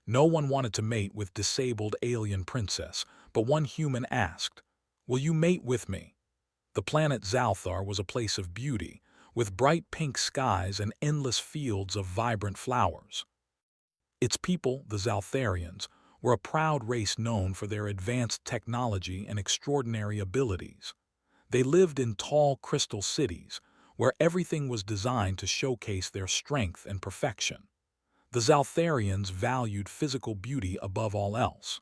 No one wanted to mate with disabled alien princess, but one human asked, "Will you mate with me?" The planet Zalthar was a place of beauty, with bright pink skies and endless fields of vibrant flowers. Its people, the Zaltharians, were a proud race known for their advanced technology and extraordinary abilities. They lived in tall crystal cities, where everything was designed to showcase their strength and perfection. The Zaltharians valued physical beauty above all else.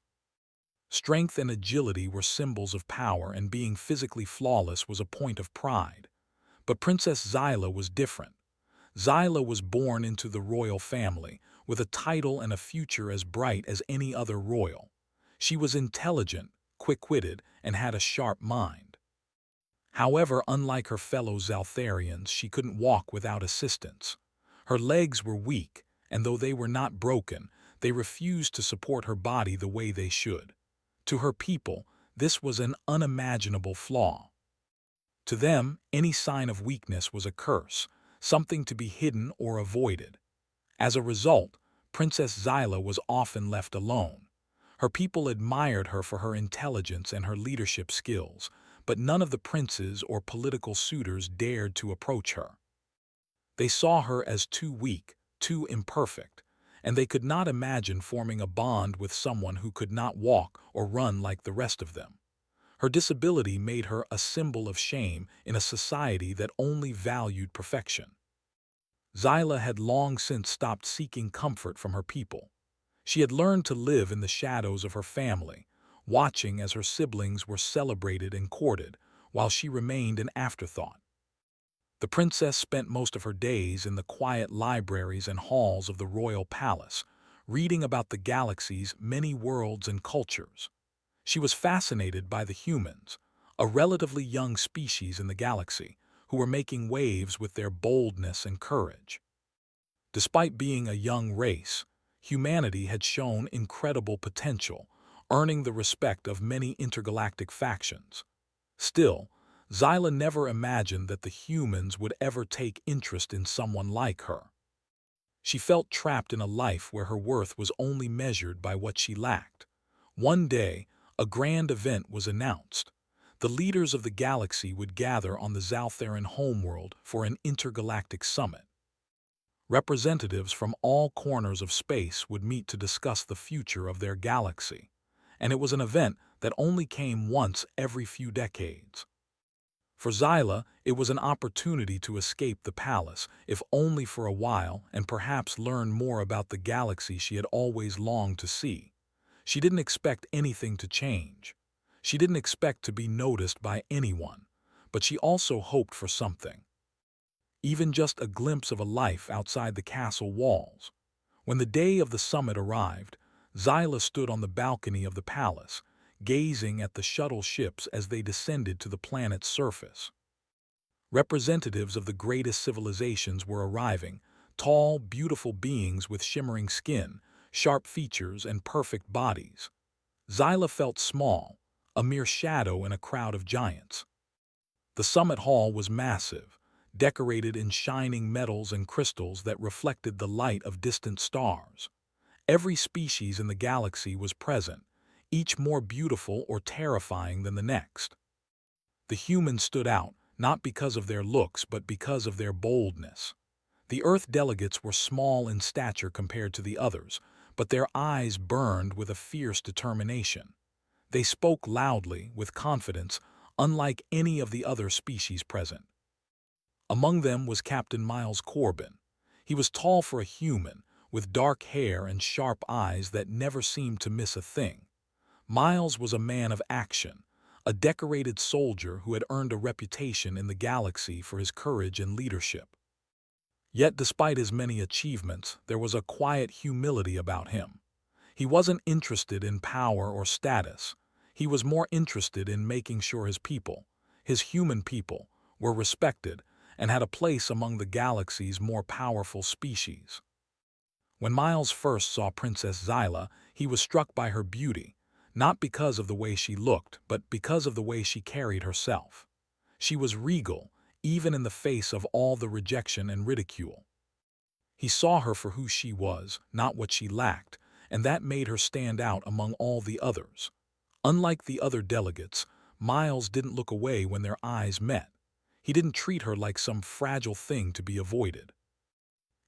Strength and agility were symbols of power, and being physically flawless was a point of pride. But Princess Zyla was different. Zyla was born into the royal family, with a title and a future as bright as any other royal. She was intelligent, quick-witted, and had a sharp mind. However, unlike her fellow Zaltharians, she couldn't walk without assistance. Her legs were weak, and though they were not broken, they refused to support her body the way they should. To her people, this was an unimaginable flaw. To them, any sign of weakness was a curse, something to be hidden or avoided. As a result, Princess Zyla was often left alone. Her people admired her for her intelligence and her leadership skills, but none of the princes or political suitors dared to approach her. They saw her as too weak, too imperfect, and they could not imagine forming a bond with someone who could not walk or run like the rest of them. Her disability made her a symbol of shame in a society that only valued perfection. Zyla had long since stopped seeking comfort from her people. She had learned to live in the shadows of her family, watching as her siblings were celebrated and courted, while she remained an afterthought. The princess spent most of her days in the quiet libraries and halls of the royal palace, reading about the galaxy's many worlds and cultures. She was fascinated by the humans, a relatively young species in the galaxy, who were making waves with their boldness and courage. Despite being a young race, humanity had shown incredible potential, earning the respect of many intergalactic factions. Still, Zyla never imagined that the humans would ever take interest in someone like her. She felt trapped in a life where her worth was only measured by what she lacked. One day, a grand event was announced. The leaders of the galaxy would gather on the Zaltharan homeworld for an intergalactic summit. Representatives from all corners of space would meet to discuss the future of their galaxy, and it was an event that only came once every few decades. For Zyla, it was an opportunity to escape the palace, if only for a while, and perhaps learn more about the galaxy she had always longed to see. She didn't expect anything to change. She didn't expect to be noticed by anyone, but she also hoped for something. Even just a glimpse of a life outside the castle walls. When the day of the summit arrived, Zyla stood on the balcony of the palace, gazing at the shuttle ships as they descended to the planet's surface. Representatives of the greatest civilizations were arriving, tall, beautiful beings with shimmering skin, sharp features, and perfect bodies. Zyla felt small, a mere shadow in a crowd of giants. The summit hall was massive, decorated in shining metals and crystals that reflected the light of distant stars. Every species in the galaxy was present, each more beautiful or terrifying than the next. The humans stood out, not because of their looks but because of their boldness. The Earth delegates were small in stature compared to the others, but their eyes burned with a fierce determination. They spoke loudly, with confidence, unlike any of the other species present. Among them was Captain Miles Corbin. He was tall for a human, with dark hair and sharp eyes that never seemed to miss a thing. Miles was a man of action, a decorated soldier who had earned a reputation in the galaxy for his courage and leadership. Yet despite his many achievements, there was a quiet humility about him. He wasn't interested in power or status. He was more interested in making sure his people, his human people, were respected and had a place among the galaxy's more powerful species. When Miles first saw Princess Zyla, he was struck by her beauty, not because of the way she looked, but because of the way she carried herself. She was regal, even in the face of all the rejection and ridicule. He saw her for who she was, not what she lacked, and that made her stand out among all the others. Unlike the other delegates, Miles didn't look away when their eyes met. He didn't treat her like some fragile thing to be avoided.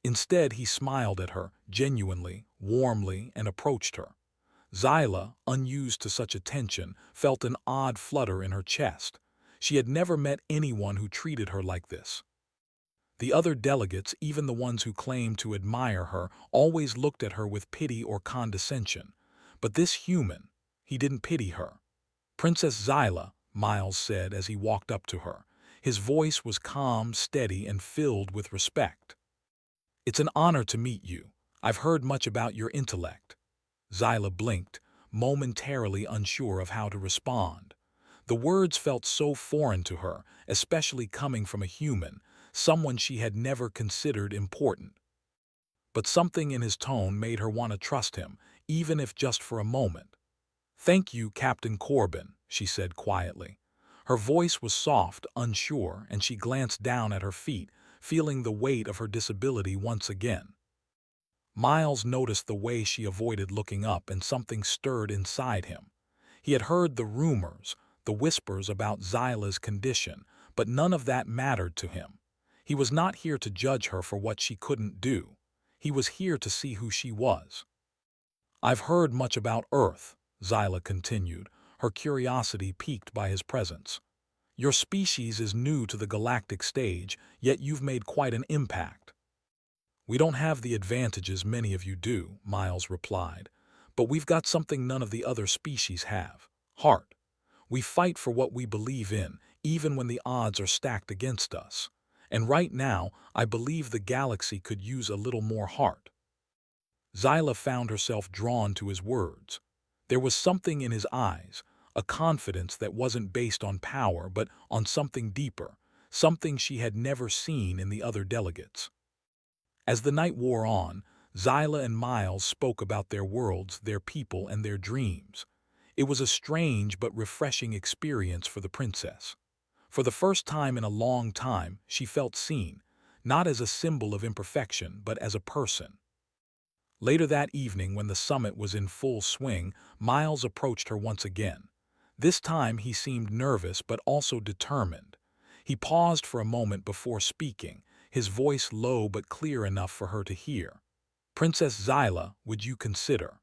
Instead, he smiled at her, genuinely, warmly, and approached her. Zyla, unused to such attention, felt an odd flutter in her chest. She had never met anyone who treated her like this. The other delegates, even the ones who claimed to admire her, always looked at her with pity or condescension. But this human, he didn't pity her. "Princess Zyla," Miles said as he walked up to her. His voice was calm, steady, and filled with respect. "It's an honor to meet you. I've heard much about your intellect." Zyla blinked, momentarily unsure of how to respond. The words felt so foreign to her, especially coming from a human, someone she had never considered important. But something in his tone made her want to trust him, even if just for a moment. "Thank you, Captain Corbin," she said quietly. Her voice was soft, unsure, and she glanced down at her feet, feeling the weight of her disability once again. Miles noticed the way she avoided looking up, and something stirred inside him. He had heard the rumors, the whispers about Zyla's condition, but none of that mattered to him. He was not here to judge her for what she couldn't do. He was here to see who she was. "I've heard much about Earth," Zyla continued, her curiosity piqued by his presence. "Your species is new to the galactic stage, yet you've made quite an impact." "We don't have the advantages many of you do," Miles replied, "but we've got something none of the other species have: heart. We fight for what we believe in, even when the odds are stacked against us. And right now, I believe the galaxy could use a little more heart." Zyla found herself drawn to his words. There was something in his eyes, a confidence that wasn't based on power but on something deeper, something she had never seen in the other delegates. As the night wore on, Zyla and Miles spoke about their worlds, their people, and their dreams. It was a strange but refreshing experience for the princess. For the first time in a long time, she felt seen, not as a symbol of imperfection, but as a person. Later that evening, when the summit was in full swing, Miles approached her once again. This time he seemed nervous but also determined. He paused for a moment before speaking, his voice low but clear enough for her to hear. "Princess Zyla, would you consider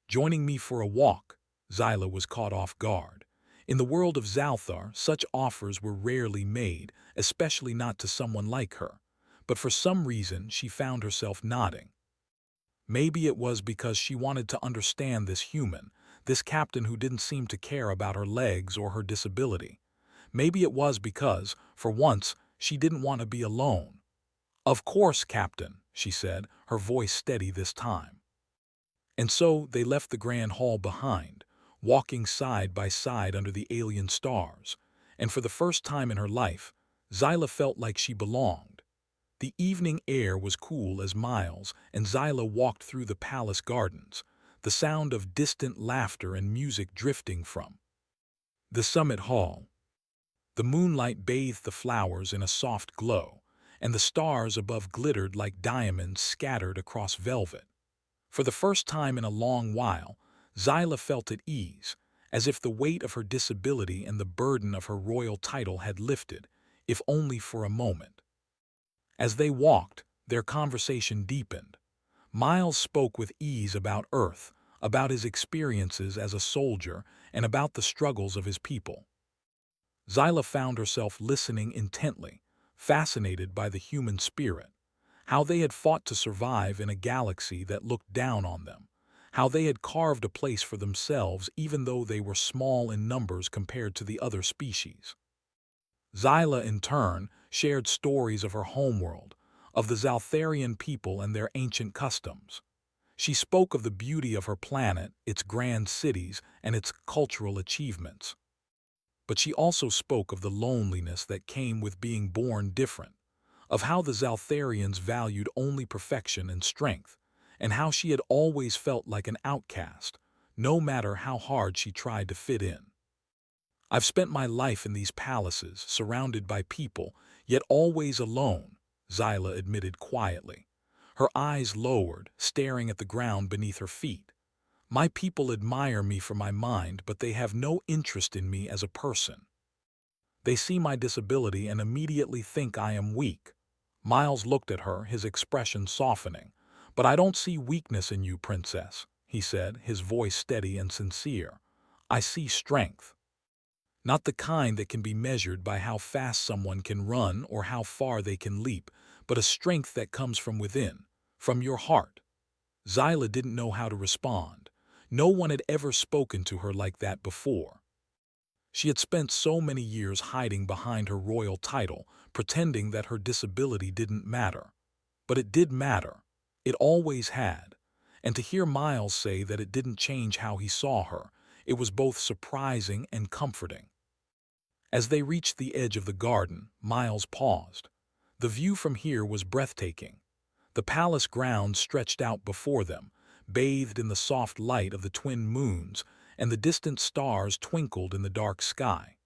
joining me for a walk?" Zyla was caught off guard. In the world of Zalthar, such offers were rarely made, especially not to someone like her. But for some reason, she found herself nodding. Maybe it was because she wanted to understand this human, this captain who didn't seem to care about her legs or her disability. Maybe it was because, for once, she didn't want to be alone. "Of course, Captain," she said, her voice steady this time. And so they left the grand hall behind, walking side by side under the alien stars, and for the first time in her life, Zyla felt like she belonged. The evening air was cool as Miles and Zyla walked through the palace gardens, the sound of distant laughter and music drifting from the summit hall. The moonlight bathed the flowers in a soft glow, and the stars above glittered like diamonds scattered across velvet. For the first time in a long while, Zyla felt at ease, as if the weight of her disability and the burden of her royal title had lifted, if only for a moment. As they walked, their conversation deepened. Miles spoke with ease about Earth, about his experiences as a soldier, and about the struggles of his people. Zyla found herself listening intently, fascinated by the human spirit, how they had fought to survive in a galaxy that looked down on them, how they had carved a place for themselves even though they were small in numbers compared to the other species. Zyla, in turn, shared stories of her homeworld, of the Zaltharian people and their ancient customs. She spoke of the beauty of her planet, its grand cities, and its cultural achievements. But she also spoke of the loneliness that came with being born different, of how the Zaltharians valued only perfection and strength, and how she had always felt like an outcast, no matter how hard she tried to fit in. "I've spent my life in these palaces, surrounded by people, yet always alone," Zyla admitted quietly. Her eyes lowered, staring at the ground beneath her feet. My people admire me for my mind, but they have no interest in me as a person. They see my disability and immediately think I am weak. Miles looked at her, his expression softening. But I don't see weakness in you, princess, he said, his voice steady and sincere. I see strength. Not the kind that can be measured by how fast someone can run or how far they can leap, but a strength that comes from within, from your heart. Zyla didn't know how to respond. No one had ever spoken to her like that before. She had spent so many years hiding behind her royal title, pretending that her disability didn't matter. But it did matter. It always had. And to hear Miles say that it didn't change how he saw her, it was both surprising and comforting. As they reached the edge of the garden, Miles paused. The view from here was breathtaking. The palace grounds stretched out before them, bathed in the soft light of the twin moons, and the distant stars twinkled in the dark sky.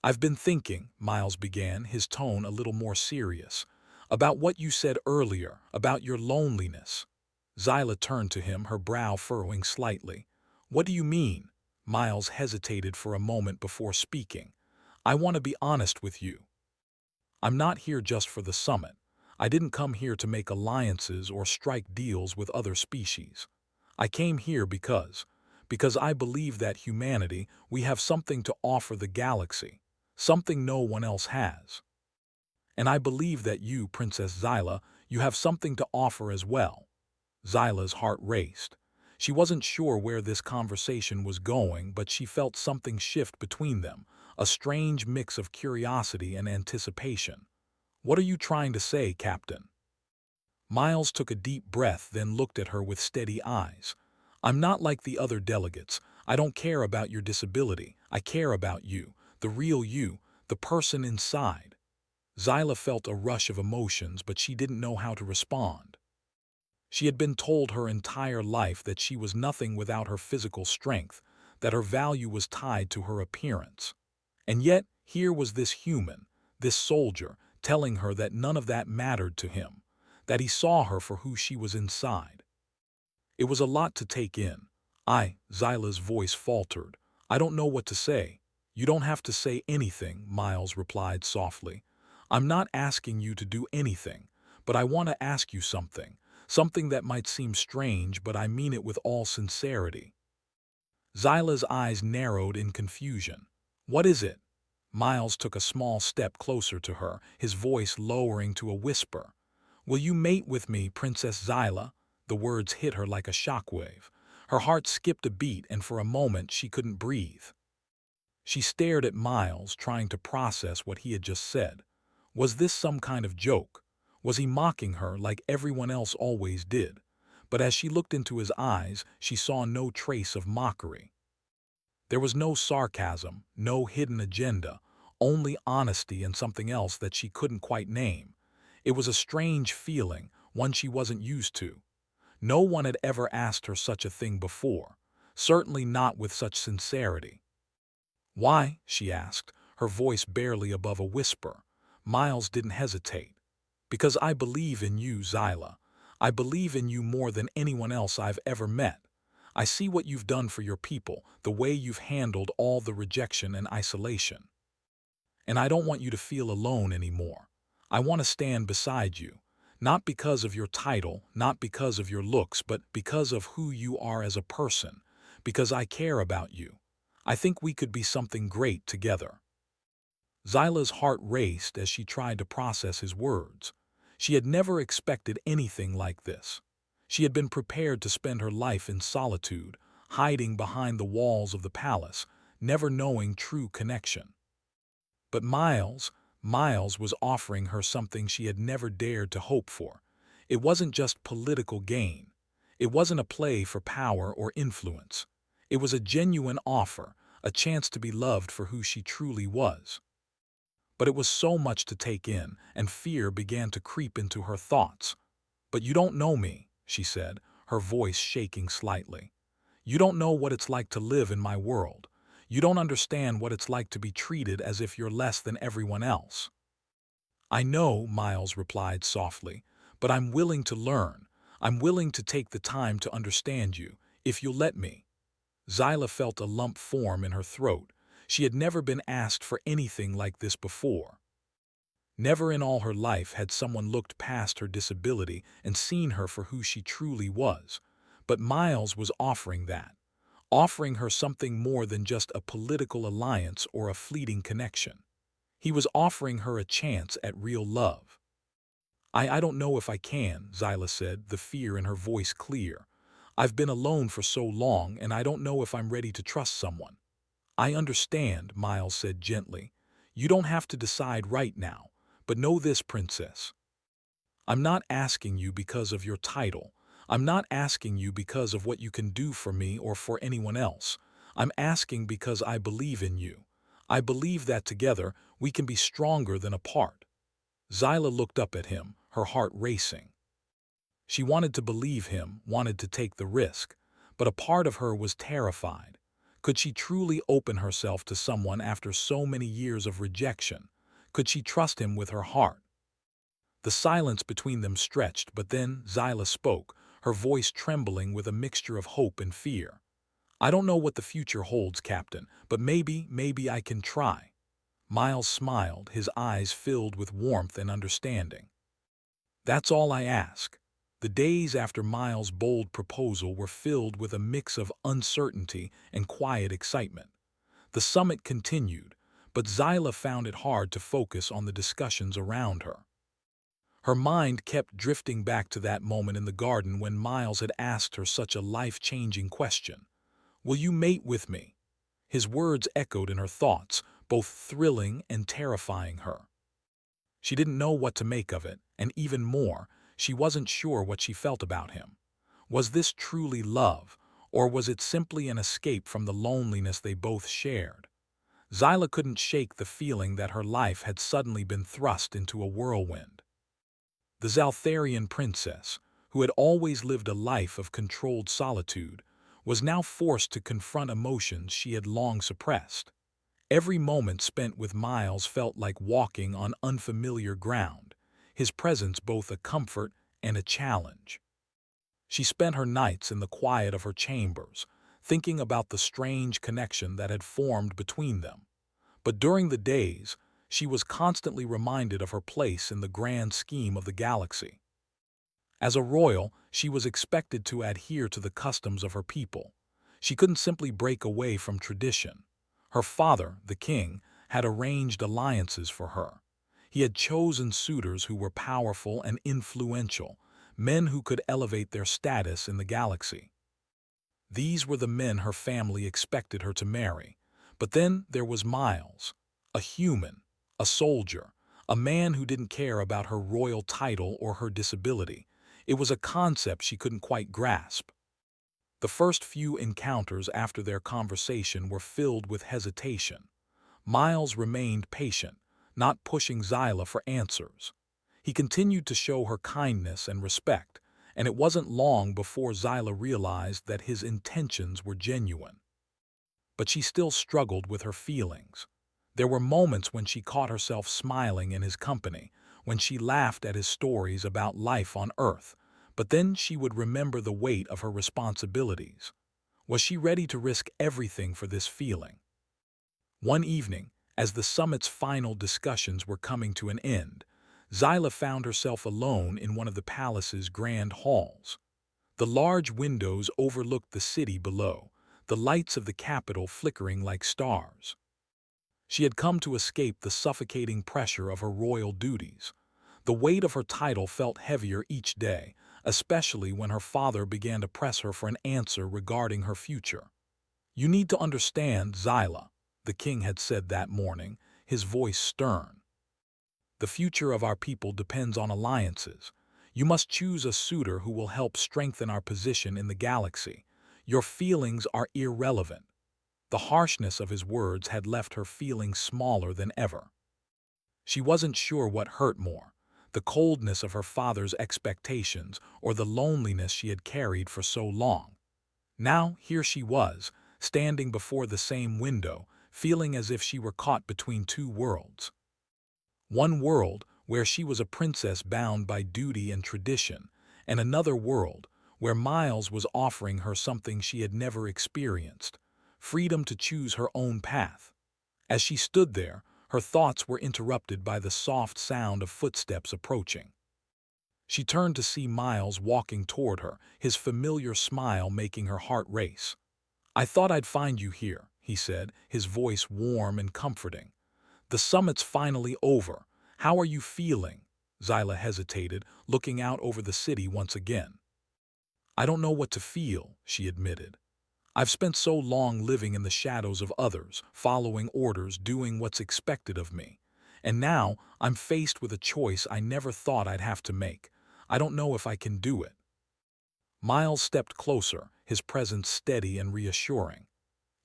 I've been thinking, Miles began, his tone a little more serious, about what you said earlier, about your loneliness. Zyla turned to him, her brow furrowing slightly. What do you mean? Miles hesitated for a moment before speaking. I want to be honest with you. I'm not here just for the summit. I didn't come here to make alliances or strike deals with other species. I came here because I believe that humanity, we have something to offer the galaxy, something no one else has. And I believe that you, Princess Zyla, you have something to offer as well. Zyla's heart raced. She wasn't sure where this conversation was going, but she felt something shift between them, a strange mix of curiosity and anticipation. What are you trying to say, Captain? Miles took a deep breath, then looked at her with steady eyes. I'm not like the other delegates. I don't care about your disability. I care about you, the real you, the person inside. Zyla felt a rush of emotions, but she didn't know how to respond. She had been told her entire life that she was nothing without her physical strength, that her value was tied to her appearance. And yet, here was this human, this soldier, telling her that none of that mattered to him, that he saw her for who she was inside. It was a lot to take in. Zyla's voice faltered. I don't know what to say. You don't have to say anything, Miles replied softly. I'm not asking you to do anything, but I want to ask you something, something that might seem strange, but I mean it with all sincerity. Zyla's eyes narrowed in confusion. What is it? Miles took a small step closer to her, his voice lowering to a whisper. Will you mate with me, Princess Zyla? The words hit her like a shockwave. Her heart skipped a beat, and for a moment she couldn't breathe. She stared at Miles, trying to process what he had just said. Was this some kind of joke? Was he mocking her like everyone else always did? But as she looked into his eyes, she saw no trace of mockery. There was no sarcasm, no hidden agenda, only honesty and something else that she couldn't quite name. It was a strange feeling, one she wasn't used to. No one had ever asked her such a thing before, certainly not with such sincerity. Why? She asked, her voice barely above a whisper. Miles didn't hesitate. Because I believe in you, Zyla. I believe in you more than anyone else I've ever met. I see what you've done for your people, the way you've handled all the rejection and isolation. And I don't want you to feel alone anymore. I want to stand beside you, not because of your title, not because of your looks, but because of who you are as a person, because I care about you. I think we could be something great together. Zyla's heart raced as she tried to process his words. She had never expected anything like this. She had been prepared to spend her life in solitude, hiding behind the walls of the palace, never knowing true connection. But Miles was offering her something she had never dared to hope for. It wasn't just political gain. It wasn't a play for power or influence. It was a genuine offer, a chance to be loved for who she truly was. But it was so much to take in, and fear began to creep into her thoughts. But you don't know me, she said, her voice shaking slightly. You don't know what it's like to live in my world. You don't understand what it's like to be treated as if you're less than everyone else. I know, Miles replied softly, But I'm willing to learn. I'm willing to take the time to understand you, if you'll let me." Zyla felt a lump form in her throat. She had never been asked for anything like this before. Never in all her life had someone looked past her disability and seen her for who she truly was. But Miles was offering that, offering her something more than just a political alliance or a fleeting connection. He was offering her a chance at real love. I don't know if I can," Zyla said, the fear in her voice clear. "I've been alone for so long, and I don't know if I'm ready to trust someone." "I understand," Miles said gently. "You don't have to decide right now, but know this, princess. I'm not asking you because of your title. I'm not asking you because of what you can do for me or for anyone else. I'm asking because I believe in you. I believe that together we can be stronger than apart." Zyla looked up at him, her heart racing. She wanted to believe him, wanted to take the risk, but a part of her was terrified. Could she truly open herself to someone after so many years of rejection? Could she trust him with her heart? The silence between them stretched, but then Zyla spoke, her voice trembling with a mixture of hope and fear. "I don't know what the future holds, Captain, but maybe I can try." Miles smiled, his eyes filled with warmth and understanding. "That's all I ask." The days after Miles' bold proposal were filled with a mix of uncertainty and quiet excitement. The summit continued, but Zyla found it hard to focus on the discussions around her. Her mind kept drifting back to that moment in the garden when Miles had asked her such a life-changing question. "Will you mate with me?" His words echoed in her thoughts, both thrilling and terrifying her. She didn't know what to make of it, and even more, she wasn't sure what she felt about him. Was this truly love, or was it simply an escape from the loneliness they both shared? Zyla couldn't shake the feeling that her life had suddenly been thrust into a whirlwind. The Zaltharian princess, who had always lived a life of controlled solitude, was now forced to confront emotions she had long suppressed. Every moment spent with Miles felt like walking on unfamiliar ground, his presence both a comfort and a challenge. She spent her nights in the quiet of her chambers, thinking about the strange connection that had formed between them. But during the days, she was constantly reminded of her place in the grand scheme of the galaxy. As a royal, she was expected to adhere to the customs of her people. She couldn't simply break away from tradition. Her father, the king, had arranged alliances for her. He had chosen suitors who were powerful and influential, men who could elevate their status in the galaxy. These were the men her family expected her to marry. But then there was Miles, a human, a soldier, a man who didn't care about her royal title or her disability. It was a concept she couldn't quite grasp. The first few encounters after their conversation were filled with hesitation. Miles remained patient, not pushing Zyla for answers. He continued to show her kindness and respect, and it wasn't long before Zyla realized that his intentions were genuine. But she still struggled with her feelings. There were moments when she caught herself smiling in his company, when she laughed at his stories about life on Earth, but then she would remember the weight of her responsibilities. Was she ready to risk everything for this feeling? One evening, as the summit's final discussions were coming to an end, Zyla found herself alone in one of the palace's grand halls. The large windows overlooked the city below, the lights of the capital flickering like stars. She had come to escape the suffocating pressure of her royal duties. The weight of her title felt heavier each day, especially when her father began to press her for an answer regarding her future. "You need to understand, Zyla," the king had said that morning, his voice stern. "The future of our people depends on alliances. You must choose a suitor who will help strengthen our position in the galaxy. Your feelings are irrelevant." The harshness of his words had left her feeling smaller than ever. She wasn't sure what hurt more, the coldness of her father's expectations or the loneliness she had carried for so long. Now here she was, standing before the same window, feeling as if she were caught between two worlds. One world, where she was a princess bound by duty and tradition, and another world, where Miles was offering her something she had never experienced, freedom to choose her own path. As she stood there, her thoughts were interrupted by the soft sound of footsteps approaching. She turned to see Miles walking toward her, his familiar smile making her heart race. "I thought I'd find you here," he said, his voice warm and comforting. "The summit's finally over. How are you feeling?" Zyla hesitated, looking out over the city once again. "I don't know what to feel," she admitted. "I've spent so long living in the shadows of others, following orders, doing what's expected of me. And now I'm faced with a choice I never thought I'd have to make. I don't know if I can do it." Miles stepped closer, his presence steady and reassuring.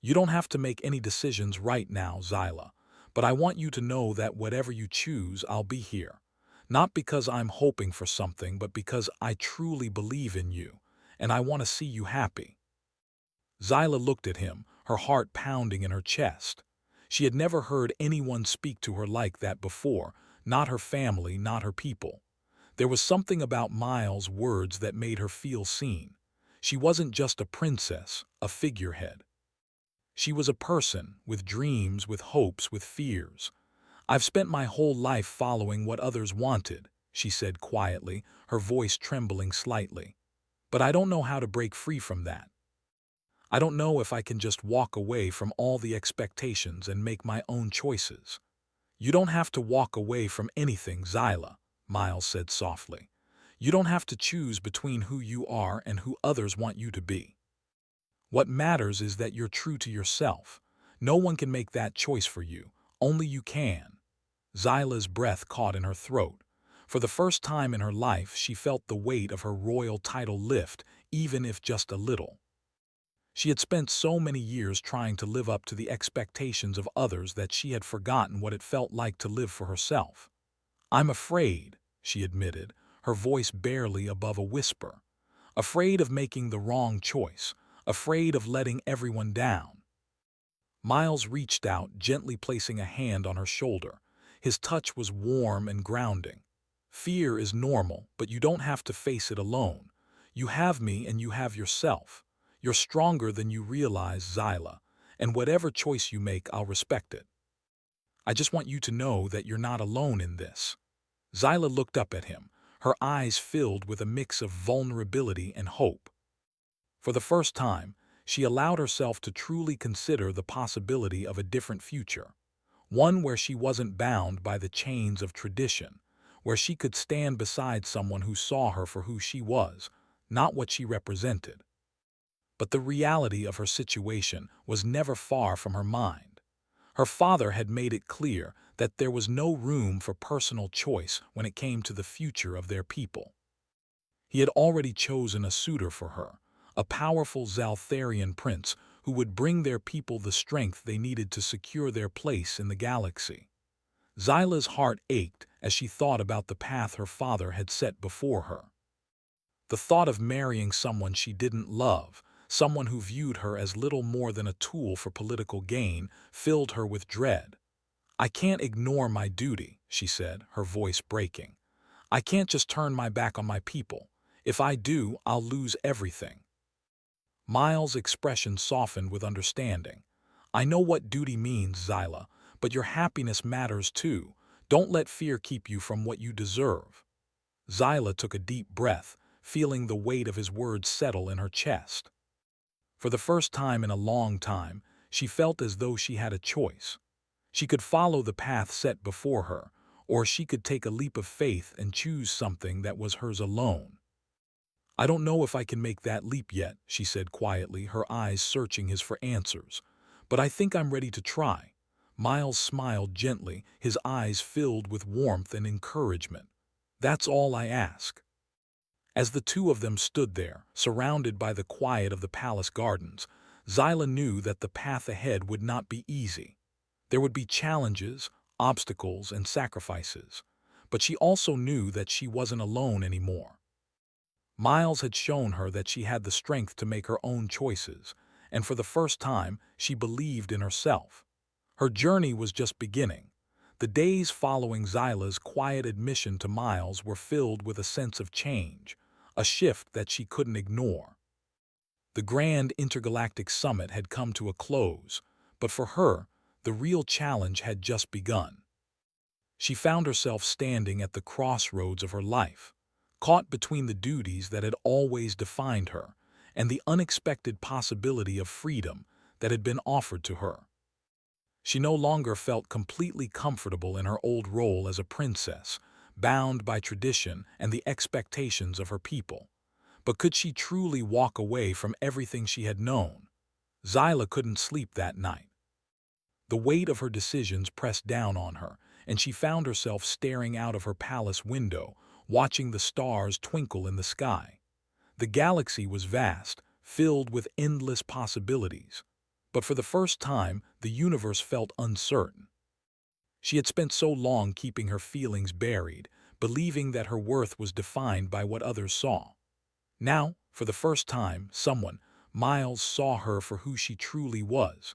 "You don't have to make any decisions right now, Zyla, but I want you to know that whatever you choose, I'll be here. Not because I'm hoping for something, but because I truly believe in you, and I want to see you happy." Zyla looked at him, her heart pounding in her chest. She had never heard anyone speak to her like that before, not her family, not her people. There was something about Miles' words that made her feel seen. She wasn't just a princess, a figurehead. She was a person, with dreams, with hopes, with fears. "I've spent my whole life following what others wanted," she said quietly, her voice trembling slightly. "But I don't know how to break free from that. I don't know if I can just walk away from all the expectations and make my own choices." "You don't have to walk away from anything, Zyla," Miles said softly. "You don't have to choose between who you are and who others want you to be. What matters is that you're true to yourself. No one can make that choice for you. Only you can." Zyla's breath caught in her throat. For the first time in her life, she felt the weight of her royal title lift, even if just a little. She had spent so many years trying to live up to the expectations of others that she had forgotten what it felt like to live for herself. "I'm afraid," she admitted, her voice barely above a whisper. "Afraid of making the wrong choice, afraid of letting everyone down." Miles reached out, gently placing a hand on her shoulder. His touch was warm and grounding. "Fear is normal, but you don't have to face it alone. You have me and you have yourself. You're stronger than you realize, Zyla, and whatever choice you make, I'll respect it. I just want you to know that you're not alone in this." Zyla looked up at him, her eyes filled with a mix of vulnerability and hope. For the first time, she allowed herself to truly consider the possibility of a different future, one where she wasn't bound by the chains of tradition, where she could stand beside someone who saw her for who she was, not what she represented. But the reality of her situation was never far from her mind. Her father had made it clear that there was no room for personal choice when it came to the future of their people. He had already chosen a suitor for her, a powerful Zaltharian prince who would bring their people the strength they needed to secure their place in the galaxy. Zyla's heart ached as she thought about the path her father had set before her. The thought of marrying someone she didn't love, someone who viewed her as little more than a tool for political gain, filled her with dread. "I can't ignore my duty," she said, her voice breaking. "I can't just turn my back on my people. If I do, I'll lose everything." Miles' expression softened with understanding. "I know what duty means, Zyla, but your happiness matters too. Don't let fear keep you from what you deserve." Zyla took a deep breath, feeling the weight of his words settle in her chest. For the first time in a long time, she felt as though she had a choice. She could follow the path set before her, or she could take a leap of faith and choose something that was hers alone. "I don't know if I can make that leap yet," she said quietly, her eyes searching his for answers. "But I think I'm ready to try." Miles smiled gently, his eyes filled with warmth and encouragement. "That's all I ask." As the two of them stood there, surrounded by the quiet of the palace gardens, Zyla knew that the path ahead would not be easy. There would be challenges, obstacles, and sacrifices. But she also knew that she wasn't alone anymore. Miles had shown her that she had the strength to make her own choices, and for the first time, she believed in herself. Her journey was just beginning. The days following Zyla's quiet admission to Miles were filled with a sense of change, a shift that she couldn't ignore. The grand intergalactic summit had come to a close, but for her, the real challenge had just begun. She found herself standing at the crossroads of her life, caught between the duties that had always defined her and the unexpected possibility of freedom that had been offered to her. She no longer felt completely comfortable in her old role as a princess, bound by tradition and the expectations of her people. But could she truly walk away from everything she had known? Zyla couldn't sleep that night. The weight of her decisions pressed down on her, and she found herself staring out of her palace window, watching the stars twinkle in the sky. The galaxy was vast, filled with endless possibilities. But for the first time, the universe felt uncertain. She had spent so long keeping her feelings buried, believing that her worth was defined by what others saw. Now, for the first time, someone, Miles, saw her for who she truly was.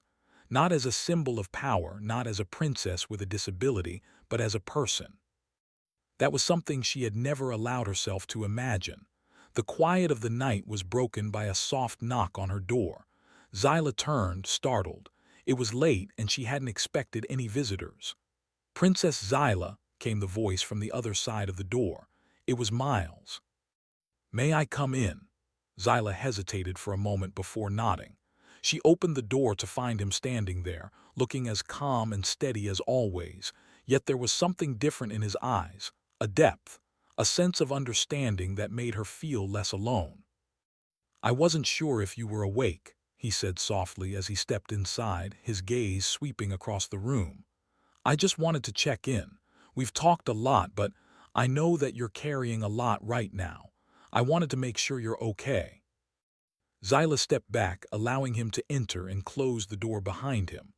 Not as a symbol of power, not as a princess with a disability, but as a person. That was something she had never allowed herself to imagine. The quiet of the night was broken by a soft knock on her door. Zyla turned, startled. It was late, and she hadn't expected any visitors. "Princess Zyla," came the voice from the other side of the door. It was Miles. "May I come in?" Zyla hesitated for a moment before nodding. She opened the door to find him standing there, looking as calm and steady as always, yet there was something different in his eyes, a depth, a sense of understanding that made her feel less alone. "I wasn't sure if you were awake," he said softly as he stepped inside, his gaze sweeping across the room. "I just wanted to check in. We've talked a lot, but I know that you're carrying a lot right now. I wanted to make sure you're okay." Zyla stepped back, allowing him to enter and close the door behind him.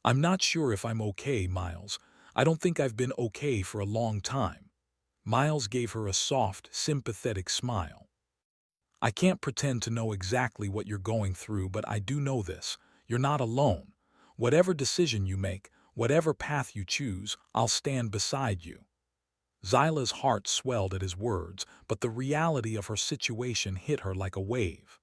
"I'm not sure if I'm okay, Miles. I don't think I've been okay for a long time." Miles gave her a soft, sympathetic smile. "I can't pretend to know exactly what you're going through, but I do know this. You're not alone. Whatever decision you make, whatever path you choose, I'll stand beside you." Zyla's heart swelled at his words, but the reality of her situation hit her like a wave.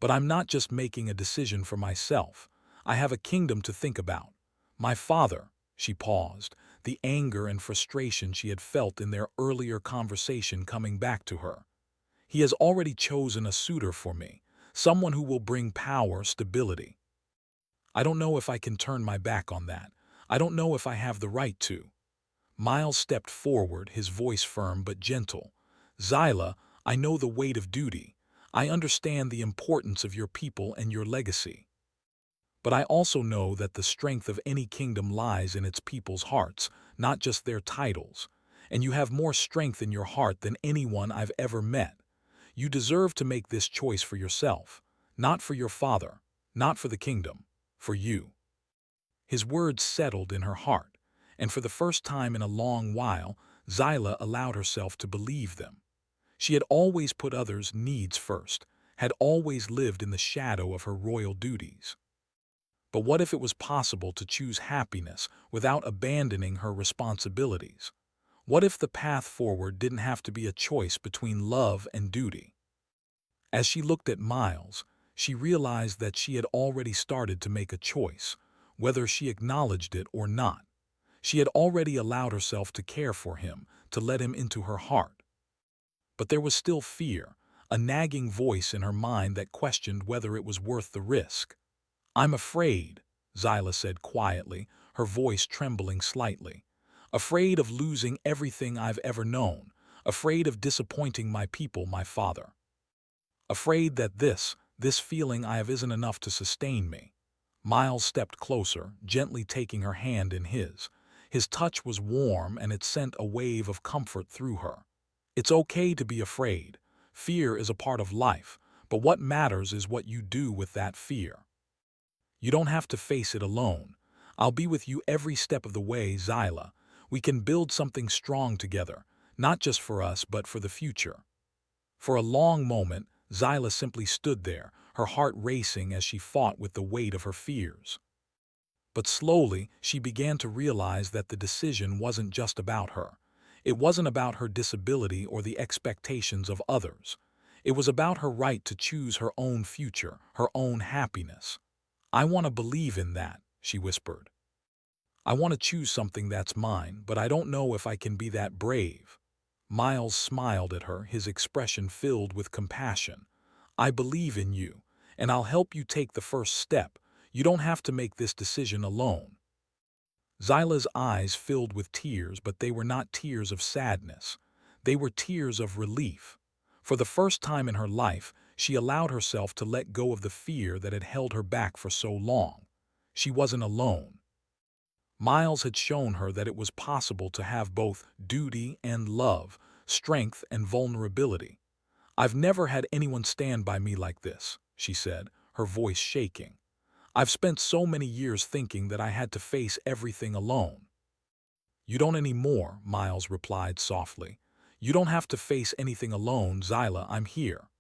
"But I'm not just making a decision for myself. I have a kingdom to think about. My father," she paused, the anger and frustration she had felt in their earlier conversation coming back to her. "He has already chosen a suitor for me, someone who will bring power, stability. I don't know if I can turn my back on that. I don't know if I have the right to." Miles stepped forward, his voice firm but gentle. "Zyla, I know the weight of duty. I understand the importance of your people and your legacy. But I also know that the strength of any kingdom lies in its people's hearts, not just their titles. And you have more strength in your heart than anyone I've ever met. You deserve to make this choice for yourself, not for your father, not for the kingdom, for you." His words settled in her heart, and for the first time in a long while, Zyla allowed herself to believe them. She had always put others' needs first, had always lived in the shadow of her royal duties. But what if it was possible to choose happiness without abandoning her responsibilities? What if the path forward didn't have to be a choice between love and duty? As she looked at Miles, she realized that she had already started to make a choice, whether she acknowledged it or not. She had already allowed herself to care for him, to let him into her heart. But there was still fear, a nagging voice in her mind that questioned whether it was worth the risk. "I'm afraid," Zyla said quietly, her voice trembling slightly. "Afraid of losing everything I've ever known, afraid of disappointing my people, my father. Afraid that this feeling I have isn't enough to sustain me." Miles stepped closer, gently taking her hand in his. His touch was warm, and it sent a wave of comfort through her. "It's okay to be afraid. Fear is a part of life, but what matters is what you do with that fear. You don't have to face it alone. I'll be with you every step of the way, Zyla. We can build something strong together, not just for us, but for the future." For a long moment, Zyla simply stood there, her heart racing as she fought with the weight of her fears. But slowly, she began to realize that the decision wasn't just about her. It wasn't about her disability or the expectations of others. It was about her right to choose her own future, her own happiness. "I want to believe in that," she whispered. "I want to choose something that's mine, but I don't know if I can be that brave." Miles smiled at her, his expression filled with compassion. "I believe in you, and I'll help you take the first step. You don't have to make this decision alone." Zyla's eyes filled with tears, but they were not tears of sadness. They were tears of relief. For the first time in her life, she allowed herself to let go of the fear that had held her back for so long. She wasn't alone. Miles had shown her that it was possible to have both duty and love, strength and vulnerability. "I've never had anyone stand by me like this," she said, her voice shaking. "I've spent so many years thinking that I had to face everything alone." "You don't anymore," Miles replied softly. "You don't have to face anything alone, Zyla, I'm here."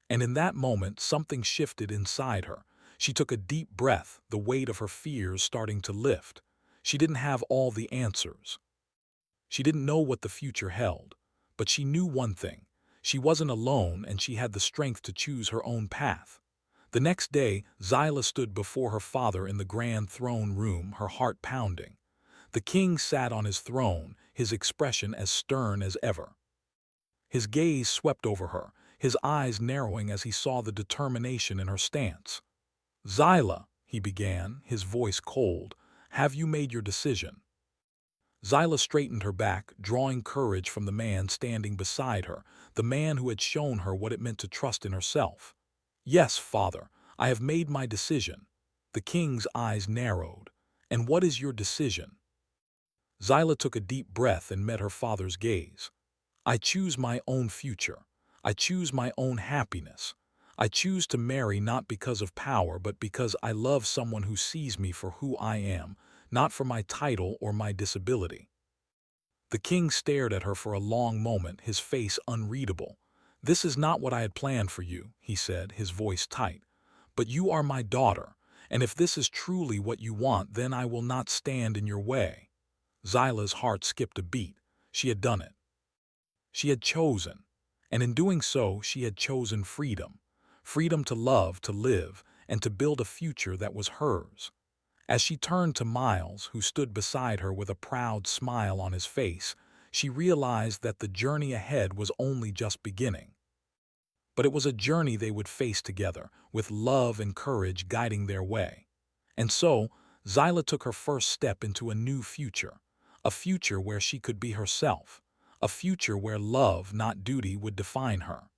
And in that moment, something shifted inside her. She took a deep breath, the weight of her fears starting to lift. She didn't have all the answers. She didn't know what the future held. But she knew one thing. She wasn't alone, and she had the strength to choose her own path. The next day, Zyla stood before her father in the grand throne room, her heart pounding. The king sat on his throne, his expression as stern as ever. His gaze swept over her, his eyes narrowing as he saw the determination in her stance. "Zyla," he began, his voice cold, "have you made your decision?" Zyla straightened her back, drawing courage from the man standing beside her, the man who had shown her what it meant to trust in herself. "Yes, father, I have made my decision." The king's eyes narrowed. "And what is your decision?" Zyla took a deep breath and met her father's gaze. "I choose my own future. I choose my own happiness. I choose to marry not because of power, but because I love someone who sees me for who I am, not for my title or my disability." The king stared at her for a long moment, his face unreadable. "This is not what I had planned for you," he said, his voice tight. "But you are my daughter, and if this is truly what you want, then I will not stand in your way." Zyla's heart skipped a beat. She had done it. She had chosen. And in doing so, she had chosen freedom. Freedom to love, to live, and to build a future that was hers. As she turned to Miles, who stood beside her with a proud smile on his face, she realized that the journey ahead was only just beginning. But it was a journey they would face together, with love and courage guiding their way. And so, Zyla took her first step into a new future, a future where she could be herself, a future where love, not duty, would define her.